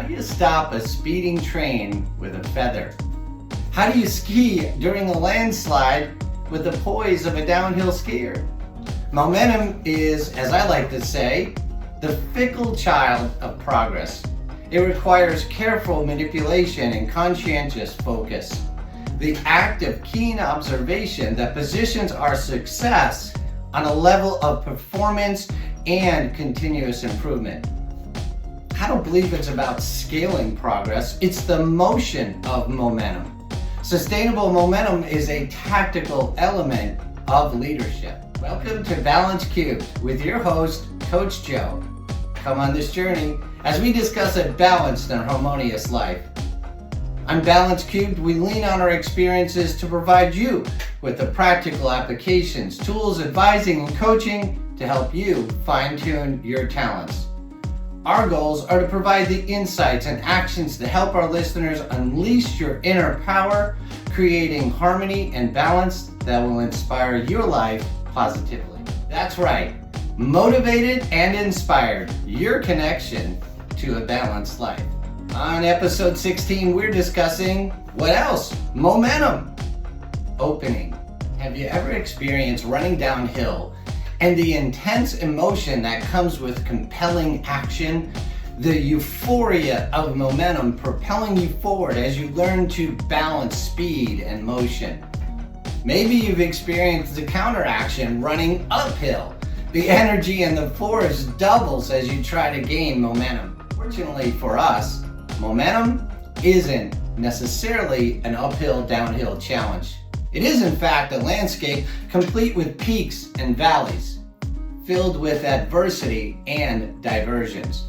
do you stop a speeding train with a feather? How do you ski during a landslide with the poise of a downhill skier? Momentum is, as I like to say, the fickle child of progress. It requires careful manipulation and conscientious focus. The act of keen observation that positions our success on a level of performance and continuous improvement. I don't believe it's about scaling progress, it's the motion of momentum. Sustainable momentum is a tactical element of leadership. Welcome to Balance Cubed with your host, Coach Joe. Come on this journey as we discuss a balanced and harmonious life. On Balance Cubed, we lean on our experiences to provide you with the practical applications, tools, advising, and coaching to help you fine-tune your talents. Our goals are to provide the insights and actions to help our listeners unleash your inner power, creating harmony and balance that will inspire your life positively. That's right, motivated and inspired, your connection to a balanced life. On episode 16, we're discussing what else? Momentum. Opening. Have you ever experienced running downhill and the intense emotion that comes with compelling action? The euphoria of momentum propelling you forward as you learn to balance speed and motion. Maybe you've experienced the counteraction running uphill. The energy and the force doubles as you try to gain momentum. Fortunately for us, momentum isn't necessarily an uphill-downhill challenge. It is in fact a landscape complete with peaks and valleys, filled with adversity and diversions.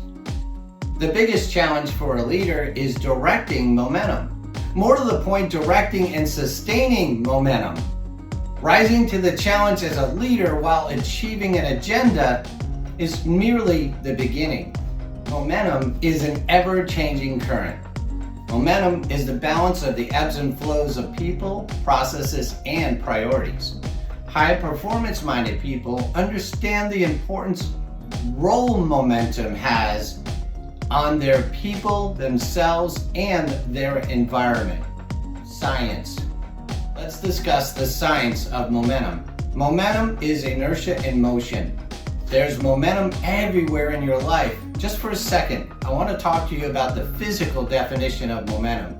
The biggest challenge for a leader is directing momentum. More to the point, directing and sustaining momentum. Rising to the challenge as a leader while achieving an agenda is merely the beginning. Momentum is an ever-changing current. Momentum is the balance of the ebbs and flows of people, processes, and priorities. High-performance-minded people understand the importance role momentum has on their people, themselves, and their environment. Science. Let's discuss the science of momentum. Momentum is inertia in motion. There's momentum everywhere in your life. Just for a second, I want to talk to you about the physical definition of momentum.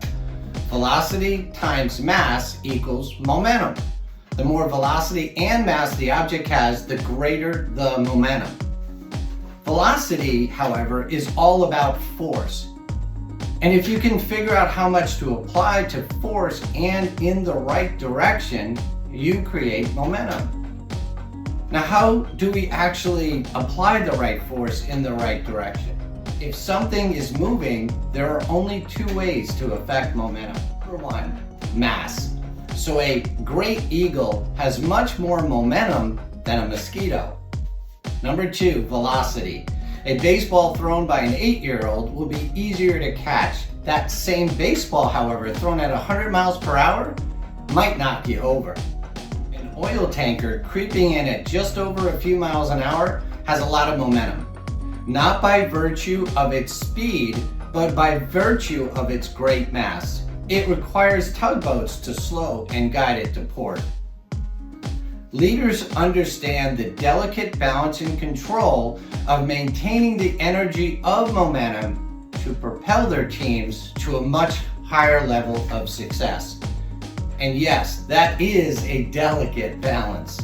Velocity times mass equals momentum. The more velocity and mass the object has, the greater the momentum. Velocity, however, is all about force. And if you can figure out how much to apply to force and in the right direction, you create momentum. Now, how do we actually apply the right force in the right direction? If something is moving, there are only two ways to affect momentum. Number one, mass. So a great eagle has much more momentum than a mosquito. Number two, velocity. A baseball thrown by an 8-year-old will be easier to catch. That same baseball, however, thrown at 100 miles per hour, might knock you over. An oil tanker creeping in at just over a few miles an hour has a lot of momentum. Not by virtue of its speed, but by virtue of its great mass. It requires tugboats to slow and guide it to port. Leaders understand the delicate balance and control of maintaining the energy of momentum to propel their teams to a much higher level of success. And yes, that is a delicate balance.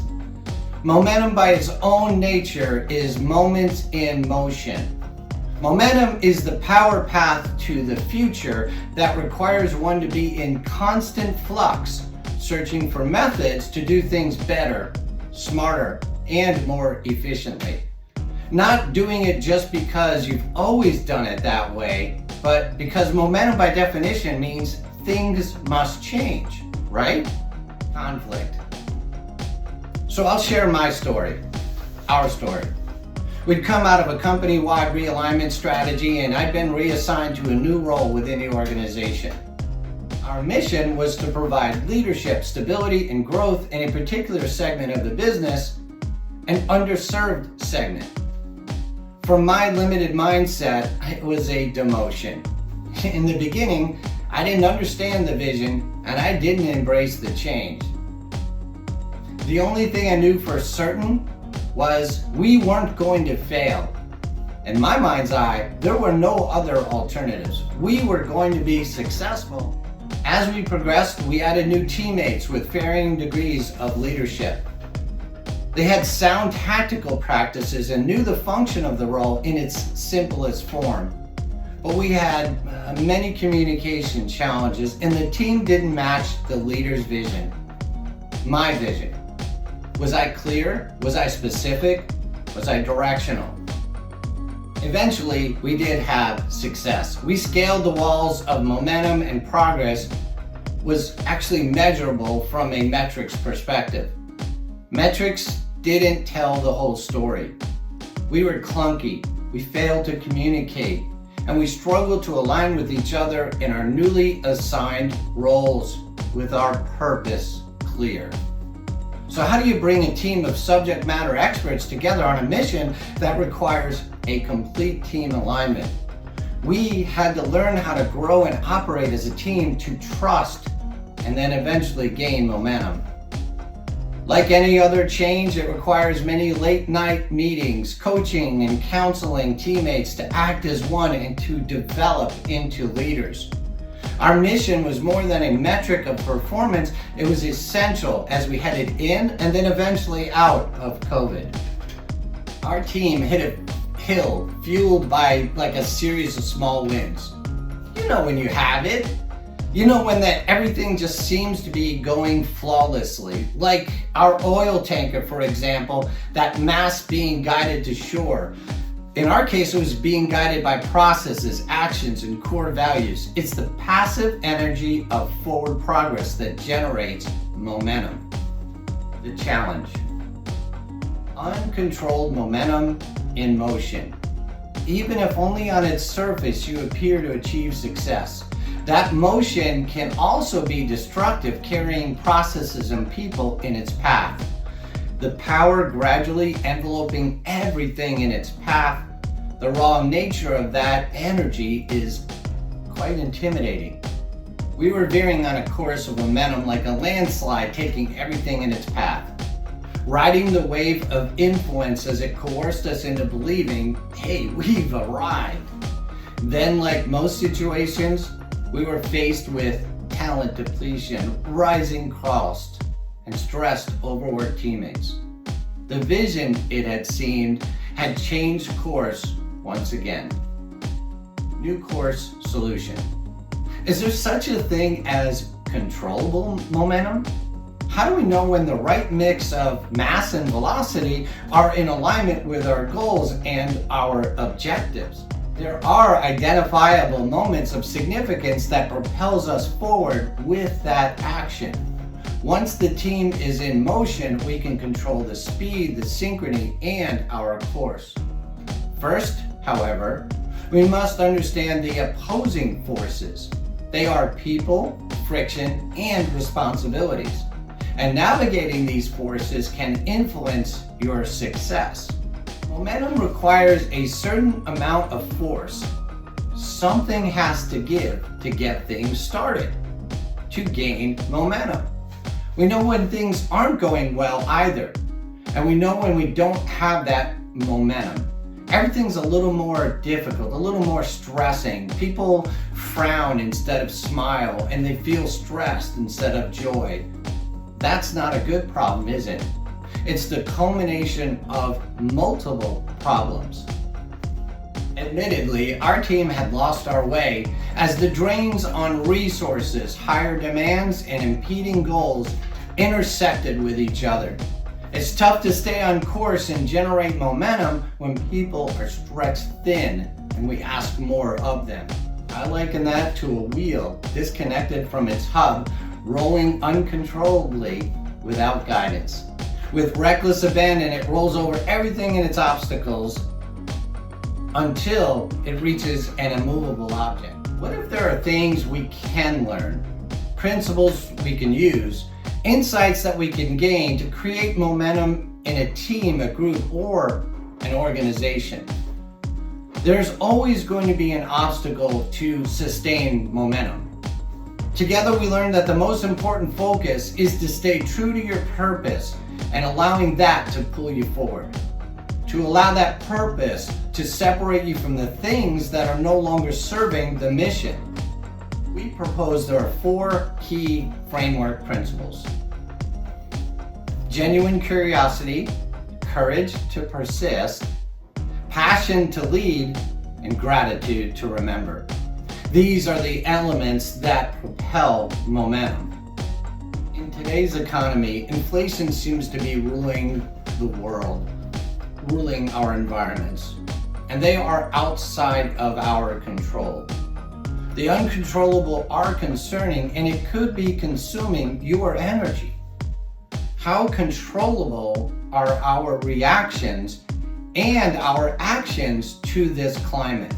Momentum by its own nature is moments in motion. Momentum is the power path to the future that requires one to be in constant flux, searching for methods to do things better, smarter, and more efficiently. Not doing it just because you've always done it that way, but because momentum by definition means things must change, right? Conflict. So I'll share my story, our story. We'd come out of a company-wide realignment strategy and I'd been reassigned to a new role within the organization. Our mission was to provide leadership, stability, and growth in a particular segment of the business, an underserved segment. From my limited mindset, it was a demotion. In the beginning, I didn't understand the vision and I didn't embrace the change. The only thing I knew for certain was we weren't going to fail. In my mind's eye, there were no other alternatives. We were going to be successful. As we progressed, we added new teammates with varying degrees of leadership. They had sound tactical practices and knew the function of the role in its simplest form. But we had many communication challenges and the team didn't match the leader's vision. My vision. Was I clear? Was I specific? Was I directional? Eventually, we did have success. We scaled the walls of momentum and progress was actually measurable from a metrics perspective. Metrics didn't tell the whole story. We were clunky, we failed to communicate, and we struggled to align with each other in our newly assigned roles with our purpose clear. So how do you bring a team of subject matter experts together on a mission that requires a complete team alignment? We had to learn how to grow and operate as a team to trust and then eventually gain momentum. Like any other change, it requires many late night meetings, coaching and counseling teammates to act as one and to develop into leaders. Our mission was more than a metric of performance, it was essential as we headed in and then eventually out of COVID. Our team hit a hill fueled by like a series of small wins. You know when you have it. You know when that everything just seems to be going flawlessly. Like our oil tanker, for example, that mast being guided to shore. In our case, it was being guided by processes, actions, and core values. It's the passive energy of forward progress that generates momentum. The challenge. Uncontrolled momentum in motion. Even if only on its surface you appear to achieve success. That motion can also be destructive, carrying processes and people in its path. The power gradually enveloping everything in its path, the raw nature of that energy is quite intimidating. We were veering on a course of momentum like a landslide taking everything in its path. Riding the wave of influence as it coerced us into believing, hey, we've arrived. Then, like most situations, we were faced with talent depletion, rising costs, and stressed, overworked teammates. The vision, it had seemed, had changed course once again. New course solution. Is there such a thing as controllable momentum? How do we know when the right mix of mass and velocity are in alignment with our goals and our objectives? There are identifiable moments of significance that propels us forward with that action. Once the team is in motion, we can control the speed, the synchrony, and our course. First, however, we must understand the opposing forces. They are people, friction, and responsibilities. And navigating these forces can influence your success. Momentum requires a certain amount of force. Something has to give to get things started, to gain momentum. We know when things aren't going well either, and we know when we don't have that momentum. Everything's a little more difficult, a little more stressing. People frown instead of smile, and they feel stressed instead of joy. That's not a good problem, is it? It's the culmination of multiple problems. Admittedly, our team had lost our way as the drains on resources, higher demands, and impeding goals intersected with each other. It's tough to stay on course and generate momentum when people are stretched thin and we ask more of them. I liken that to a wheel disconnected from its hub, rolling uncontrollably without guidance. With reckless abandon, it rolls over everything in its obstacles until it reaches an immovable object. What if there are things we can learn, principles we can use, insights that we can gain to create momentum in a team, a group, or an organization? There's always going to be an obstacle to sustain momentum. Together we learned that the most important focus is to stay true to your purpose and allowing that to pull you forward. To allow that purpose to separate you from the things that are no longer serving the mission. We propose there are 4 key framework principles. Genuine curiosity, courage to persist, passion to lead, and gratitude to remember. These are the elements that propel momentum. In today's economy, inflation seems to be ruling the world, ruling our environments, and they are outside of our control. The uncontrollable are concerning, and it could be consuming your energy. How controllable are our reactions and our actions to this climate?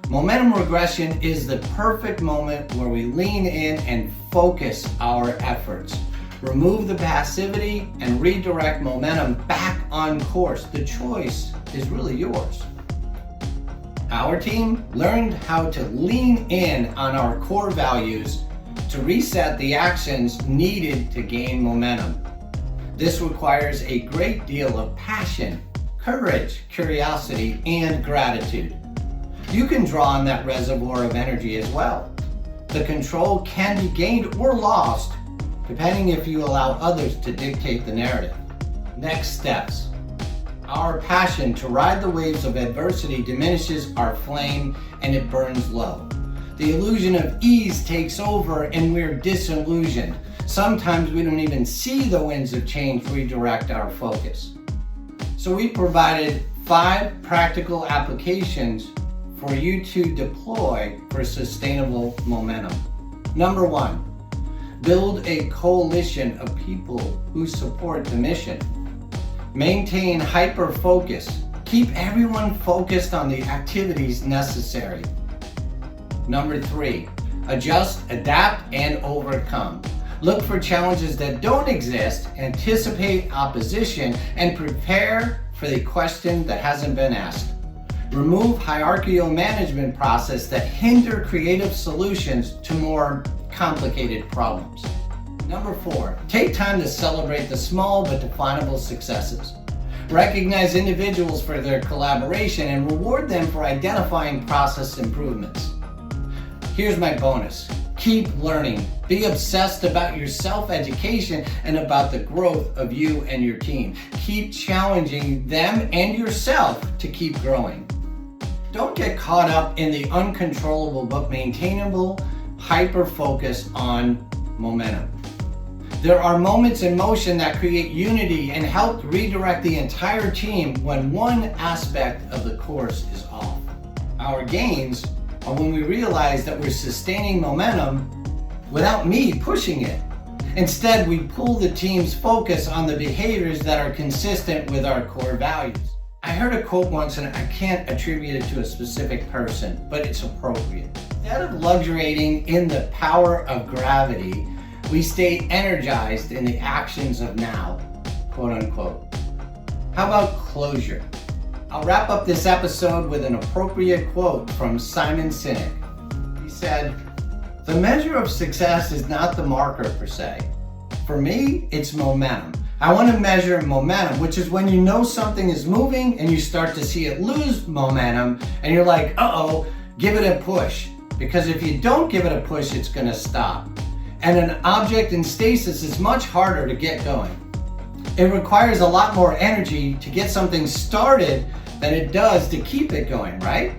Momentum regression is the perfect moment where we lean in and focus our efforts. Remove the passivity and redirect momentum back on course. The choice is really yours. Our team learned how to lean in on our core values to reset the actions needed to gain momentum. This requires a great deal of passion, courage, curiosity, and gratitude. You can draw on that reservoir of energy as well. The control can be gained or lost, depending if you allow others to dictate the narrative. Next steps. Our passion to ride the waves of adversity diminishes our flame and it burns low. The illusion of ease takes over and we're disillusioned. Sometimes we don't even see the winds of change redirect our focus. So we provided 5 practical applications for you to deploy for sustainable momentum. Number 1, build a coalition of people who support the mission. Maintain hyper-focus. Keep everyone focused on the activities necessary. Number 3, adjust, adapt, and overcome. Look for challenges that don't exist, anticipate opposition, and prepare for the question that hasn't been asked. Remove hierarchical management process that hinder creative solutions to more complicated problems. Number 4, take time to celebrate the small but definable successes. Recognize individuals for their collaboration and reward them for identifying process improvements. Here's my bonus. Keep learning. Be obsessed about your self-education and about the growth of you and your team. Keep challenging them and yourself to keep growing. Don't get caught up in the uncontrollable but maintainable hyper-focus on momentum. There are moments in motion that create unity and help redirect the entire team when one aspect of the course is off. Our gains are when we realize that we're sustaining momentum without me pushing it. Instead, we pull the team's focus on the behaviors that are consistent with our core values. I heard a quote once, and I can't attribute it to a specific person, but it's appropriate. Instead of luxuriating in the power of gravity, we stay energized in the actions of now, quote unquote. How about closure? I'll wrap up this episode with an appropriate quote from Simon Sinek. He said, "The measure of success is not the marker per se. For me, it's momentum. I want to measure momentum, which is when you know something is moving and you start to see it lose momentum and you're like, uh-oh, give it a push. Because if you don't give it a push, it's going to stop. And an object in stasis is much harder to get going. It requires a lot more energy to get something started than it does to keep it going, right?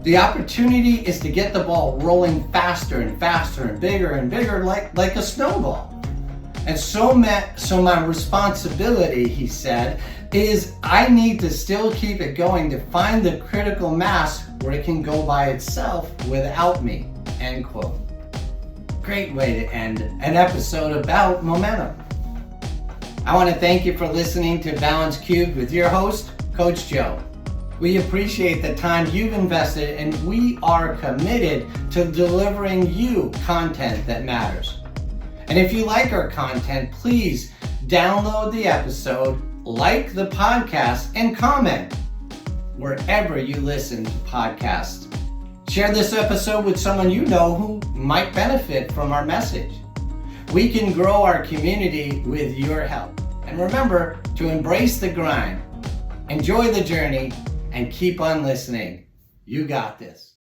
The opportunity is to get the ball rolling faster and faster and bigger like a snowball. And so my responsibility, he said, is I need to still keep it going to find the critical mass where it can go by itself without me," end quote. Great way to end an episode about momentum. I want to thank you for listening to Balance Cubed with your host, Coach Joe. We appreciate the time you've invested, and we are committed to delivering you content that matters. And if you like our content, please download the episode, like the podcast, and comment. wherever you listen to podcasts. Share this episode with someone you know who might benefit from our message. We can grow our community with your help. And remember to embrace the grind, enjoy the journey, and keep on listening. You got this.